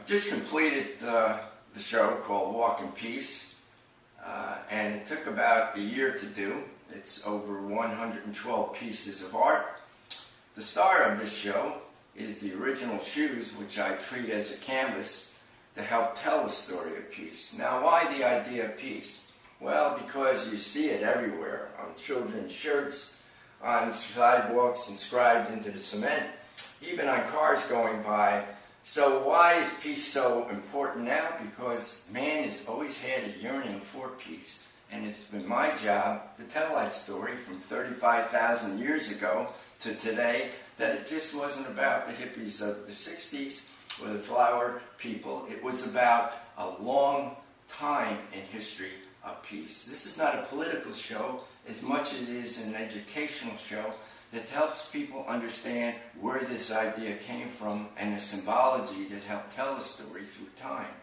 just completed the show called Walk in Peace, and it took about a year to do. It's over 112 pieces of art. The star of this show is the original shoes, which I treat as a canvas to help tell the story of peace. Now, why the idea of peace? Well, because you see it everywhere, on children's shirts, on sidewalks inscribed into the cement, even on cars going by. So why is peace so important now? Because man has always had a yearning for peace. And it's been my job to tell that story from 35,000 years ago to today, that it just wasn't about the hippies of the 60s or the flower people. It was about a long time in history of peace. This is not a political show as much as it is an educational show that helps people understand where this idea came from and the symbology that helped tell the story through time.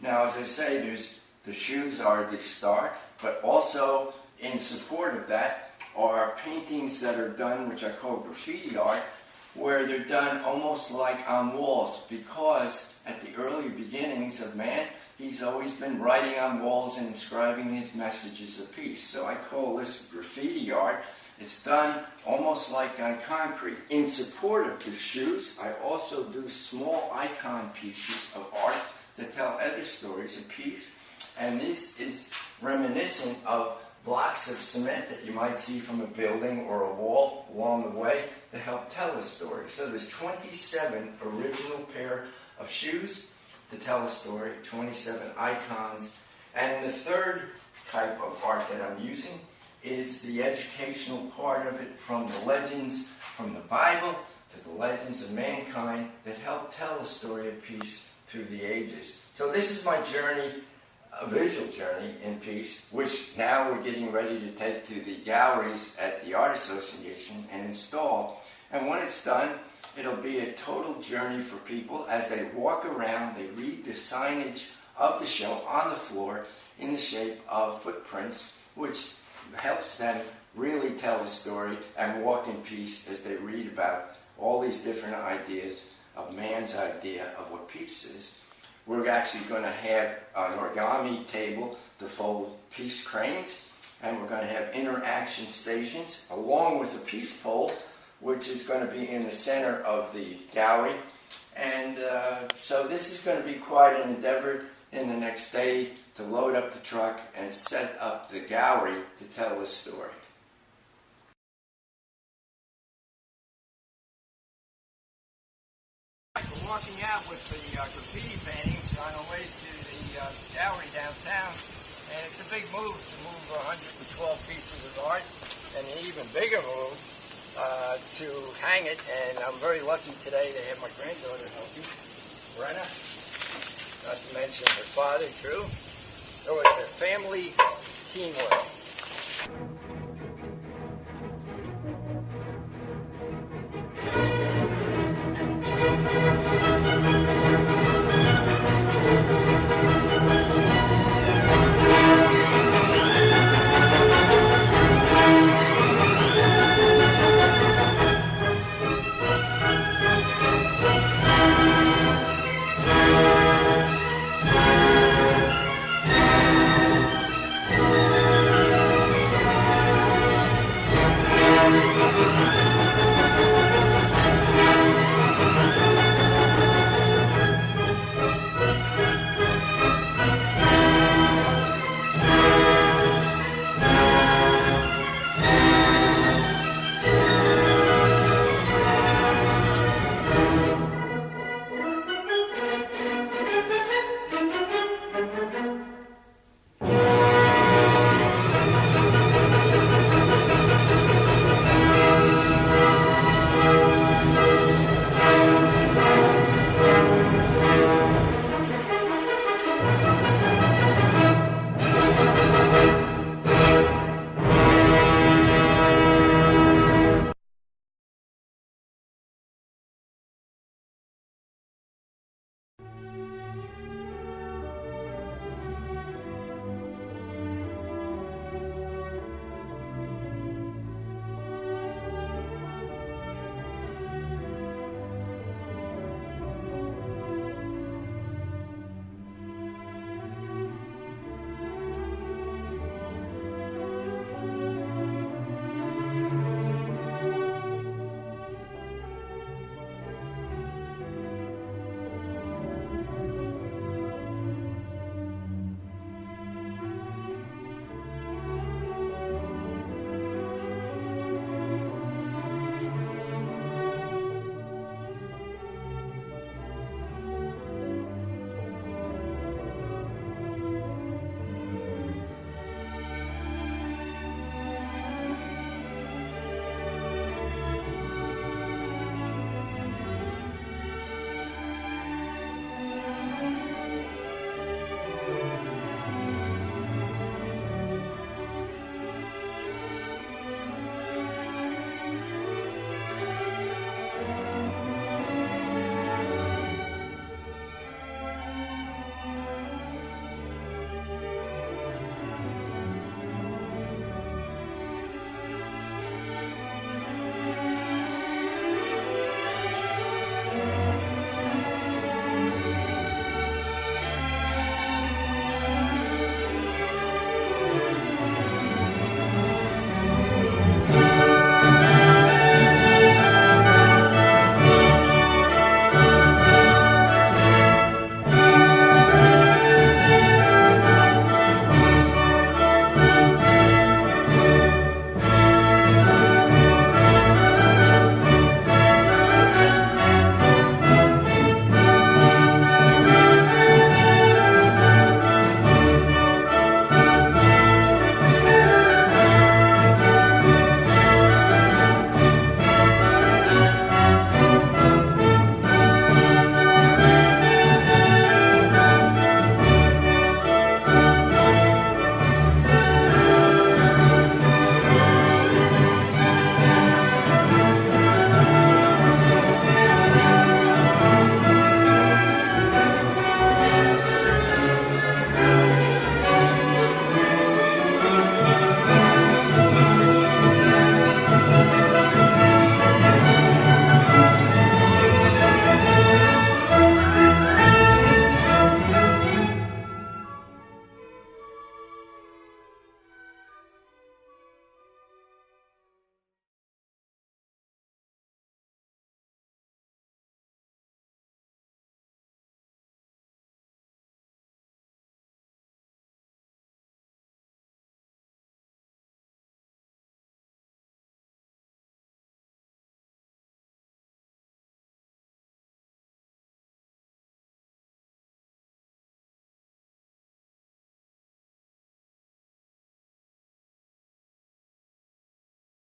Now, as I say, the shoes are the star, but also in support of that are paintings that are done, which I call graffiti art, where they're done almost like on walls, because at the early beginnings of man, he's always been writing on walls and inscribing his messages of peace. So I call this graffiti art. It's done almost like on concrete. In support of the shoes, I also do small icon pieces of art that tell other stories of peace. And this is reminiscent of blocks of cement that you might see from a building or a wall along the way to help tell a story. So there's 27 original pair of shoes to tell a story, 27 icons. And the third type of art that I'm using is the educational part of it, from the legends from the Bible to the legends of mankind that help tell a story of peace through the ages. So this is my journey, a visual journey in peace, which now we're getting ready to take to the galleries at the Art Association and install. And when it's done, it'll be a total journey for people as they walk around, they read the signage of the show on the floor in the shape of footprints, which helps them really tell the story and walk in peace as they read about all these different ideas of man's idea of what peace is. We're actually going to have an origami table to fold peace cranes, and we're going to have interaction stations along with a peace pole, which is going to be in the center of the gallery. And so this is going to be quite an endeavor in the next day to load up the truck and set up the gallery to tell this story. We're walking out with the graffiti paintings on our way to the gallery downtown, and it's a big move to move 112 pieces of art, and an even bigger move to hang it. And I'm very lucky today to have my granddaughter help me, Brenna, not to mention her father, Drew. So it's a family teamwork.